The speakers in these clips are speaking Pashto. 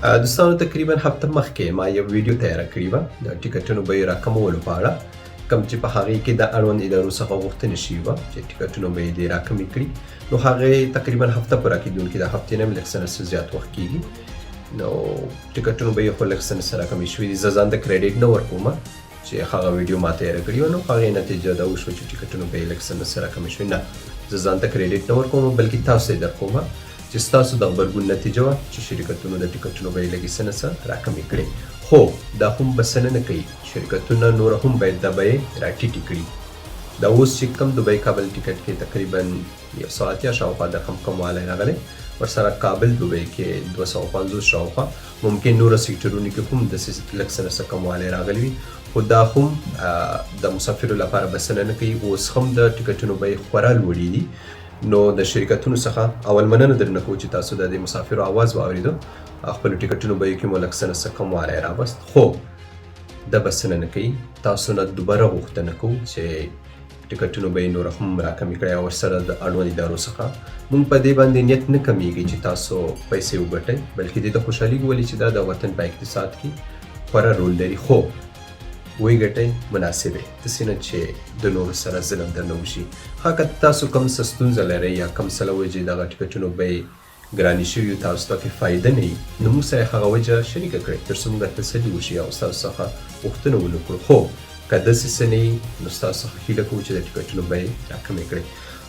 دوستانو تقریبا هفته مخکې ما یو ویډیو تیاره کړې وه د ټیکټونو بیې راکمولو په اړه، کوم چې په هغې کې د اړوند ادارو څخه غوښتنې شوي وه چې ټیکټونو بیې دې راکمې کړي. نو هغې تقریبا هفته په راکېدونکې د هفتې نه هم لږ څه نه څه زیات وخت کېږي. نو ټیکټونو بیې خو لږ څه نه څه راکمې شوي دي. زه ځان ته کریډیټ نه ورکوم چې هغه ویډیو ما تیاره کړې وه، نو هغې نتیجه دا وشوه چې ټیکټونو بیې لږ څه نه څه راکمې شوي. نه، زه ځان ته کریډیټ نه ورکوم، بلکې تاسو یې درکوم چې ستاسو د غبرګون نتیجه وه چې شرکتونو د ټیکټونو بیې لږې څه نه څه راکمې کړې. خو دا هم بسنه نه کوي، شرکتونه نور هم باید دا بیې راټیټې کړي. دا اوس چې کوم دوبۍ کابل ټیکټ کې تقریبا 180 شاوخوا د کموالی راغلی، ورسره کابل دوبۍ کې 250 شاوخوا، ممکن نورو سیکټرونو کې هم داسې لږ څه نه څه کموالی راغلی وي، خو دا هم د مسافرو لپاره بسنه نه کوي. اوس هم د ټیکټونو بیې خورا لوړې دي. نو د شرکتونو څخه اول مننه درنه کوو چې تاسو د مسافرو आवाज واورېدو، خپلو ټیکټونو بیې کې مو لږ څه نه څه کموالی راوست، خو دا بسنه نه کوي. تاسو نه دوباره غوښتنه کوو چې ټیکټونو بیې نور هم راکمې کړئ، او ورسره د اړوند ادارو څخه موږ په دې باندې نیت نه کمیږي چې تاسو پیسې وګټئ، بلکې دې ته خوشحالي ولې چې دا د وطن په اقتصاد کې خورا رول لري. خو وی ګټئ مناسبې، داسې نه چې د نورو سره ظلم درنه وشي. ښه که تاسو کوم څه ستونزه لرئ یا کوم څه له وجې دغه ټیکټونو بیې ګرانې شوي وي، تاسو ته فایده نه وي، نو موږ سره هغه وجه شریکه کړئ تر څو موږ تسلي وشي او ستاسو څخه غوښتنه ونه کړو. خو که داسې څه نه وي، نو ستاسو څخه هیله کوو چې د ټیکټونو بیې راکمې کړئ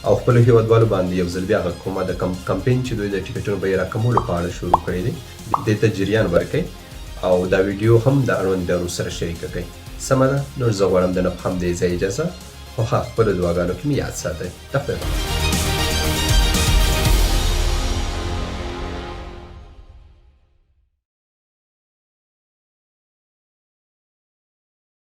او خپلو هېوادوالو باندې یو ځل بیا غږ کومه د کمپین چې دوی د ټیکټونو بیې راکمولو په اړه شروع کړی دی، دې ته جریان ورکړئ او دا ویډیو هم د اړوند ادارو سره شریکه کړئ. سمه ده، نو زه غواړم د نه په همدې ځای اجازه، خو ښه خپلو دعاګانو کې مې یاد ساتئ. تفریح.